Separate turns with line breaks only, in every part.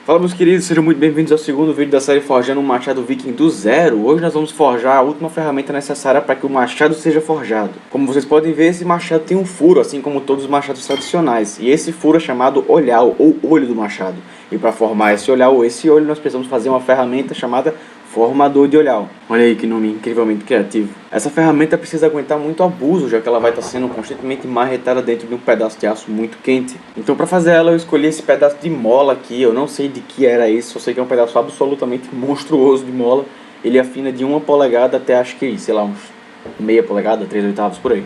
Fala, meus queridos, sejam muito bem-vindos ao segundo vídeo da série Forjando um Machado Viking do zero. Hoje nós vamos forjar a última ferramenta necessária para que o machado seja forjado. Como vocês podem ver, esse machado tem um furo, assim como todos os machados tradicionais. E esse furo é chamado olhau, ou olho do machado. E para formar esse olhau ou esse olho, nós precisamos fazer uma ferramenta chamada formador de olhau. Olha aí que nome incrivelmente criativo. Essa ferramenta precisa aguentar muito abuso, já que ela vai estar sendo constantemente marretada dentro de um pedaço de aço muito quente. Então para fazer ela eu escolhi esse pedaço de mola aqui. Eu não sei de que era esse, só sei que é um pedaço absolutamente monstruoso de mola. Ele afina de 1 polegada até acho que, sei lá, uns meia polegada, 3/8 por aí.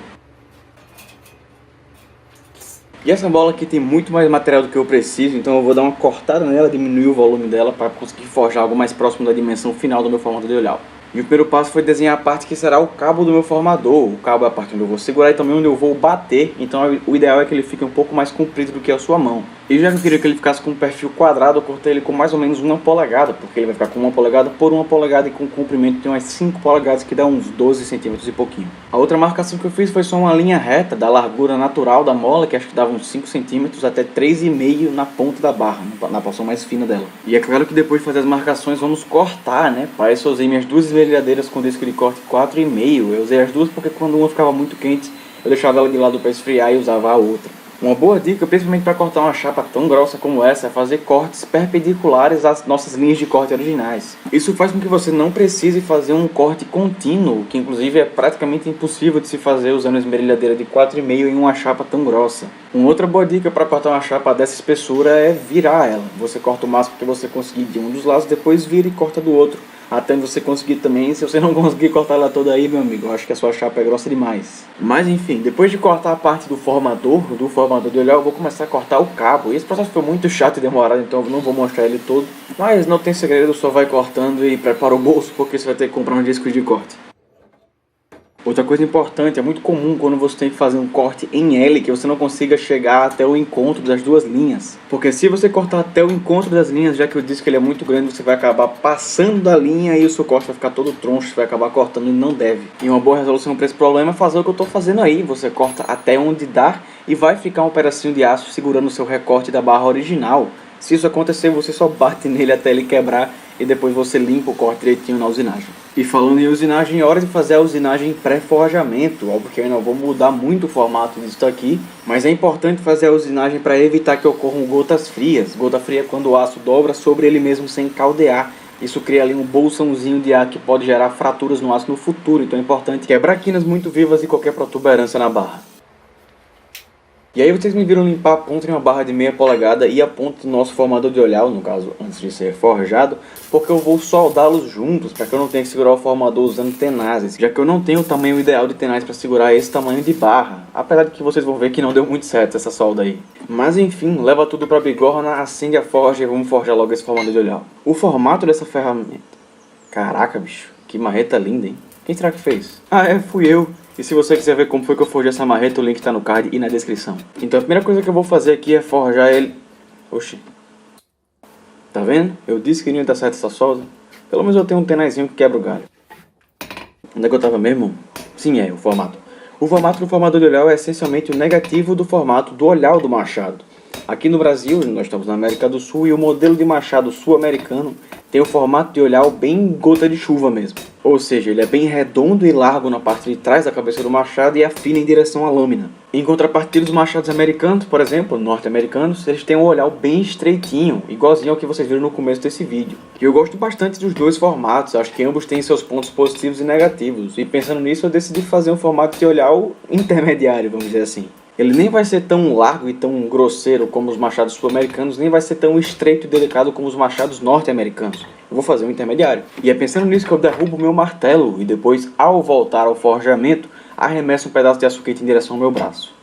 E essa bola aqui tem muito mais material do que eu preciso, então eu vou dar uma cortada nela, diminuir o volume dela para conseguir forjar algo mais próximo da dimensão final do meu formador de olhau. E o primeiro passo foi desenhar a parte que será o cabo do meu formador. O cabo é a parte onde eu vou segurar e também onde eu vou bater, então o ideal é que ele fique um pouco mais comprido do que a sua mão. E já que eu queria que ele ficasse com um perfil quadrado, eu cortei ele com mais ou menos 1 polegada, porque ele vai ficar com 1 polegada por 1 polegada e com um comprimento de umas 5 polegadas, que dá uns 12 centímetros e pouquinho. A outra marcação que eu fiz foi só uma linha reta da largura natural da mola, que acho que dava uns 5 centímetros até 3,5 na ponta da barra, na porção mais fina dela. E é claro que depois de fazer as marcações vamos cortar, né? Para isso eu usei minhas duas esmerilhadeiras com disco de corte 4,5. Eu usei as duas porque quando uma ficava muito quente, eu deixava ela de lado para esfriar e usava a outra. Uma boa dica, principalmente para cortar uma chapa tão grossa como essa, é fazer cortes perpendiculares às nossas linhas de corte originais. Isso faz com que você não precise fazer um corte contínuo, que inclusive é praticamente impossível de se fazer usando esmerilhadeira de 4,5 em uma chapa tão grossa. Uma outra boa dica para cortar uma chapa dessa espessura é virar ela. Você corta o máximo que você conseguir de um dos lados, depois vira e corta do outro, até você conseguir também. Se você não conseguir cortar ela toda aí, meu amigo, eu acho que a sua chapa é grossa demais. Mas enfim, depois de cortar a parte do formador de olhau, eu vou começar a cortar o cabo. E esse processo foi muito chato e demorado, então eu não vou mostrar ele todo. Mas não tem segredo, só vai cortando e prepara o bolso, porque você vai ter que comprar um disco de corte. Outra coisa importante, é muito comum quando você tem que fazer um corte em L que você não consiga chegar até o encontro das duas linhas. Porque se você cortar até o encontro das linhas, já que eu disse que ele é muito grande, você vai acabar passando da linha e o seu corte vai ficar todo troncho, você vai acabar cortando e não deve. E uma boa resolução para esse problema é fazer o que eu estou fazendo aí. Você corta até onde dá e vai ficar um pedacinho de aço segurando o seu recorte da barra original. Se isso acontecer, você só bate nele até ele quebrar e depois você limpa o corte direitinho na usinagem. E falando em usinagem, é hora de fazer a usinagem pré-forjamento. Óbvio que eu não vou mudar muito o formato disso aqui, mas é importante fazer a usinagem para evitar que ocorram gotas frias. Gota fria é quando o aço dobra sobre ele mesmo sem caldear. Isso cria ali um bolsãozinho de ar que pode gerar fraturas no aço no futuro, então é importante quebrar quinas muito vivas e qualquer protuberância na barra. E aí vocês me viram limpar a ponta de uma barra de meia polegada e a ponta do nosso formador de olhau, no caso antes de ser forjado, porque eu vou soldá-los juntos para que eu não tenha que segurar o formador usando tenazes, já que eu não tenho o tamanho ideal de tenaz para segurar esse tamanho de barra, apesar de que vocês vão ver que não deu muito certo essa solda aí. Mas enfim, leva tudo para a bigorna, acende a forja e vamos forjar logo esse formador de olhau. O formato dessa ferramenta... Caraca, bicho, que marreta linda, hein? Quem será que fez? Fui eu. E se você quiser ver como foi que eu forjei essa marreta, o link tá no card e na descrição. Então a primeira coisa que eu vou fazer aqui é forjar ele... Oxi. Tá vendo? Eu disse que não ia dar certo essa solda. Pelo menos eu tenho um tenazinho que quebra o galho. Onde é que eu tava mesmo? Sim, o formato. O formato do formador de olhau é essencialmente o negativo do formato do olhau do machado. Aqui no Brasil, nós estamos na América do Sul, e o modelo de machado sul-americano tem o formato de olhau bem gota de chuva mesmo. Ou seja, ele é bem redondo e largo na parte de trás da cabeça do machado e afina em direção à lâmina. Em contrapartida, os machados americanos, por exemplo, norte-americanos, eles têm um olhau bem estreitinho, igualzinho ao que vocês viram no começo desse vídeo. E eu gosto bastante dos dois formatos, acho que ambos têm seus pontos positivos e negativos. E pensando nisso, eu decidi fazer um formato de olhau intermediário, vamos dizer assim. Ele nem vai ser tão largo e tão grosseiro como os machados sul-americanos, nem vai ser tão estreito e delicado como os machados norte-americanos. Eu vou fazer um intermediário. E é pensando nisso que eu derrubo o meu martelo e depois, ao voltar ao forjamento, arremesso um pedaço de açuquete em direção ao meu braço.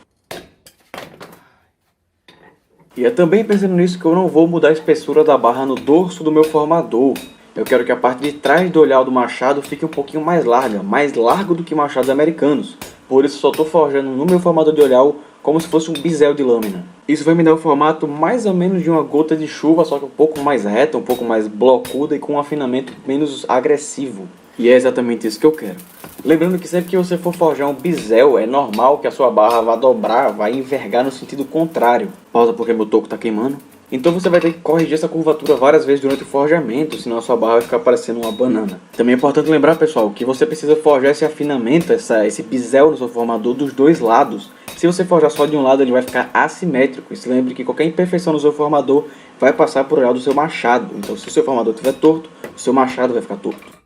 E é também pensando nisso que eu não vou mudar a espessura da barra no dorso do meu formador. Eu quero que a parte de trás do olhau do machado fique um pouquinho mais larga, mais largo do que machados americanos. Por isso só estou forjando no meu formador de olhau como se fosse um bisel de lâmina. Isso vai me dar o formato mais ou menos de uma gota de chuva, só que um pouco mais reta, um pouco mais blocuda e com um afinamento menos agressivo. E é exatamente isso que eu quero. Lembrando que sempre que você for forjar um bisel, é normal que a sua barra vá dobrar, vai envergar no sentido contrário. Pausa porque meu toco está queimando. Então você vai ter que corrigir essa curvatura várias vezes durante o forjamento, senão a sua barra vai ficar parecendo uma banana. Também é importante lembrar, pessoal, que você precisa forjar esse afinamento, esse bisel no seu formador dos dois lados. Se você forjar só de um lado, ele vai ficar assimétrico. E se lembre que qualquer imperfeição no seu formador vai passar por olhar do seu machado. Então se o seu formador estiver torto, o seu machado vai ficar torto.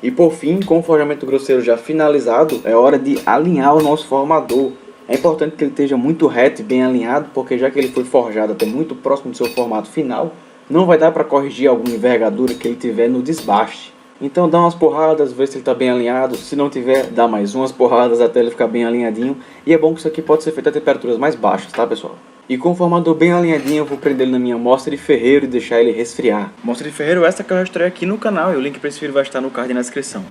E por fim, com o forjamento grosseiro já finalizado, é hora de alinhar o nosso formador. É importante que ele esteja muito reto e bem alinhado, porque já que ele foi forjado até muito próximo do seu formato final, não vai dar para corrigir alguma envergadura que ele tiver no desbaste. Então dá umas porradas, vê se ele está bem alinhado, se não tiver, dá mais umas porradas até ele ficar bem alinhadinho. E é bom que isso aqui pode ser feito a temperaturas mais baixas, tá pessoal? E com o formador bem alinhadinho, eu vou prender ele na minha amostra de ferreiro e deixar ele resfriar. Amostra de ferreiro essa que eu mostrei aqui no canal, e o link para esse vídeo vai estar no card na descrição.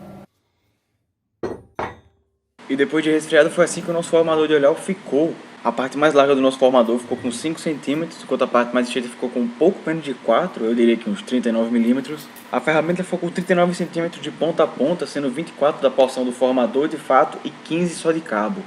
E depois de resfriado foi assim que o nosso formador de olhar ficou. A parte mais larga do nosso formador ficou com 5 cm, enquanto a parte mais estreita ficou com um pouco menos de 4, eu diria que uns 39 mm. A ferramenta ficou com 39 cm de ponta a ponta, sendo 24 da porção do formador de fato e 15 só de cabo.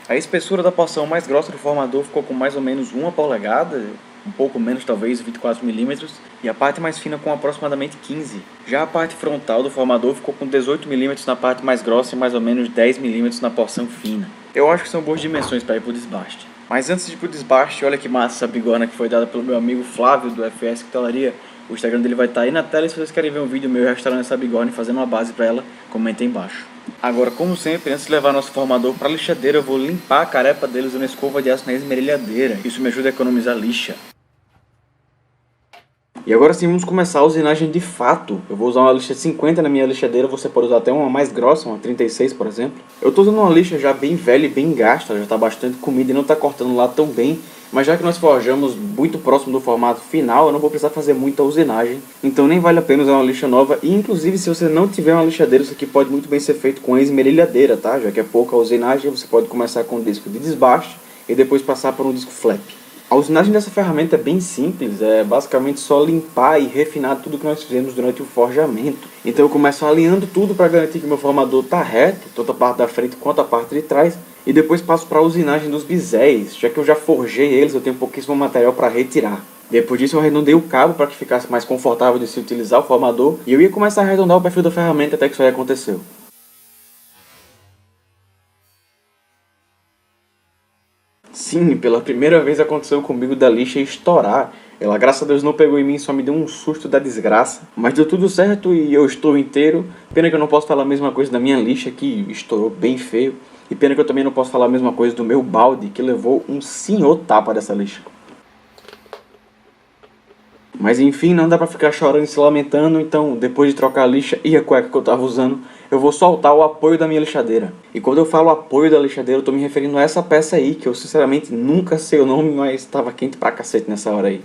A espessura da porção mais grossa do formador ficou com mais ou menos 1 polegada, um pouco menos talvez, 24 mm, e a parte mais fina com aproximadamente 15. Já a parte frontal do formador ficou com 18 mm na parte mais grossa e mais ou menos 10 mm na porção fina. Eu acho que são boas dimensões para ir para o desbaste. Mas antes de ir para o desbaste, olha que massa essa bigorna que foi dada pelo meu amigo Flávio do FS Quitalaria. O Instagram dele vai estar aí na tela, e se vocês querem ver um vídeo meu restaurando essa bigorna e fazendo uma base para ela, comentem embaixo. Agora, como sempre, antes de levar nosso formador para a lixadeira, eu vou limpar a carepa dele usando escova de aço na esmerilhadeira. Isso me ajuda a economizar lixa. E agora sim, vamos começar a usinagem de fato. Eu vou usar uma lixa 50 na minha lixadeira, você pode usar até uma mais grossa, uma 36 por exemplo. Eu estou usando uma lixa já bem velha e bem gasta, já está bastante comida e não está cortando lá tão bem. Mas já que nós forjamos muito próximo do formato final, eu não vou precisar fazer muita usinagem. Então nem vale a pena usar uma lixa nova. E inclusive se você não tiver uma lixadeira, isso aqui pode muito bem ser feito com a esmerilhadeira, tá? Já que é pouca usinagem, você pode começar com um disco de desbaste e depois passar por um disco flap. A usinagem dessa ferramenta é bem simples, é basicamente só limpar e refinar tudo que nós fizemos durante o forjamento. Então eu começo alinhando tudo para garantir que o meu formador está reto, tanto a parte da frente quanto a parte de trás. E depois passo para a usinagem dos biséis, já que eu já forjei eles, eu tenho pouquíssimo material para retirar. Depois disso eu arredondei o cabo para que ficasse mais confortável de se utilizar o formador. E eu ia começar a arredondar o perfil da ferramenta até que isso aí aconteceu. Sim, pela primeira vez aconteceu comigo da lixa estourar. Ela, graças a Deus, não pegou em mim, só me deu um susto da desgraça. Mas deu tudo certo e eu estou inteiro. Pena que eu não posso falar a mesma coisa da minha lixa, que estourou bem feio. E pena que eu também não posso falar a mesma coisa do meu balde, que levou um senhor tapa dessa lixa. Mas enfim, não dá pra ficar chorando e se lamentando, então depois de trocar a lixa e a cueca que eu tava usando, eu vou soltar o apoio da minha lixadeira. E quando eu falo apoio da lixadeira, eu tô me referindo a essa peça aí, que eu sinceramente nunca sei o nome, mas tava quente pra cacete nessa hora aí.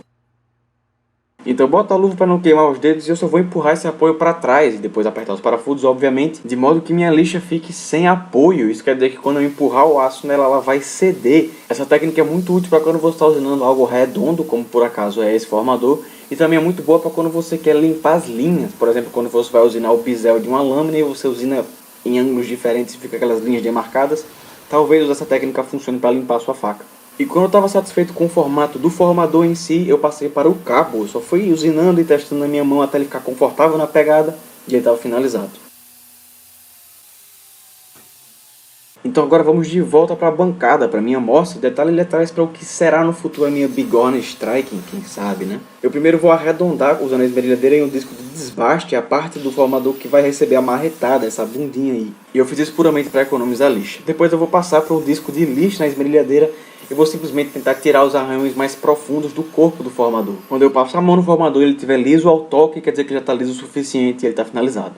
Então bota a luva para não queimar os dedos e eu só vou empurrar esse apoio para trás e depois apertar os parafusos, obviamente, de modo que minha lixa fique sem apoio. Isso quer dizer que quando eu empurrar o aço nela, ela vai ceder. Essa técnica é muito útil para quando você está usinando algo redondo, como por acaso é esse formador, e também é muito boa para quando você quer limpar as linhas. Por exemplo, quando você vai usinar o bisel de uma lâmina e você usina em ângulos diferentes e fica aquelas linhas demarcadas, talvez essa técnica funcione para limpar a sua faca. E quando eu estava satisfeito com o formato do formador em si, eu passei para o cabo. Eu só fui usinando e testando na minha mão até ele ficar confortável na pegada e ele estava finalizado. Então agora vamos de volta para a bancada, para a minha amostra, detalhe ele atrás para o que será no futuro a minha bigorna striking, quem sabe, né? Eu primeiro vou arredondar usando a esmerilhadeira em um disco de desbaste a parte do formador que vai receber a marretada, essa bundinha aí. E eu fiz isso puramente para economizar lixa. Depois eu vou passar para um disco de lixa na esmerilhadeira. Eu vou simplesmente tentar tirar os arranhões mais profundos do corpo do formador. Quando eu passo a mão no formador e ele estiver liso ao toque, quer dizer que já está liso o suficiente e ele está finalizado.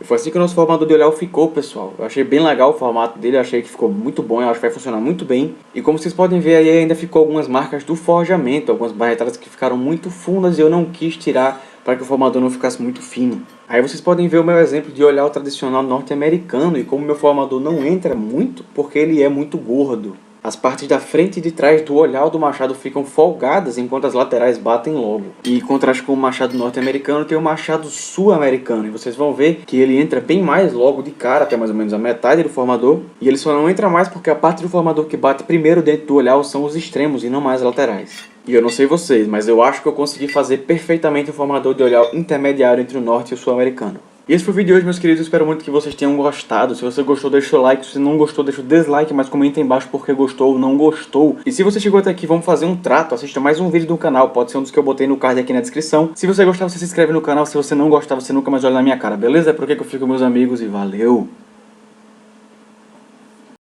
E foi assim que o nosso formador de olhar ficou, pessoal. Eu achei bem legal o formato dele, achei que ficou muito bom, eu acho que vai funcionar muito bem. E como vocês podem ver aí, ainda ficou algumas marcas do forjamento, algumas barretadas que ficaram muito fundas e eu não quis tirar para que o formador não ficasse muito fino. Aí vocês podem ver o meu exemplo de olhar o tradicional norte-americano e como meu formador não entra muito porque ele é muito gordo. As partes da frente e de trás do olhal do machado ficam folgadas, enquanto as laterais batem logo. E em contraste com o machado norte-americano, tem o machado sul-americano. E vocês vão ver que ele entra bem mais logo de cara, até mais ou menos a metade do formador. E ele só não entra mais porque a parte do formador que bate primeiro dentro do olhal são os extremos e não mais as laterais. E eu não sei vocês, mas eu acho que eu consegui fazer perfeitamente o formador de olhal intermediário entre o norte e o sul-americano. E esse foi o vídeo de hoje, meus queridos. Eu espero muito que vocês tenham gostado. Se você gostou, deixa o like. Se você não gostou, deixa o dislike, mas comenta aí embaixo porque gostou ou não gostou. E se você chegou até aqui, vamos fazer um trato. Assista mais um vídeo do canal. Pode ser um dos que eu botei no card aqui na descrição. Se você gostar, você se inscreve no canal. Se você não gostar, você nunca mais olha na minha cara, beleza? É por aqui que eu fico, meus amigos, e valeu!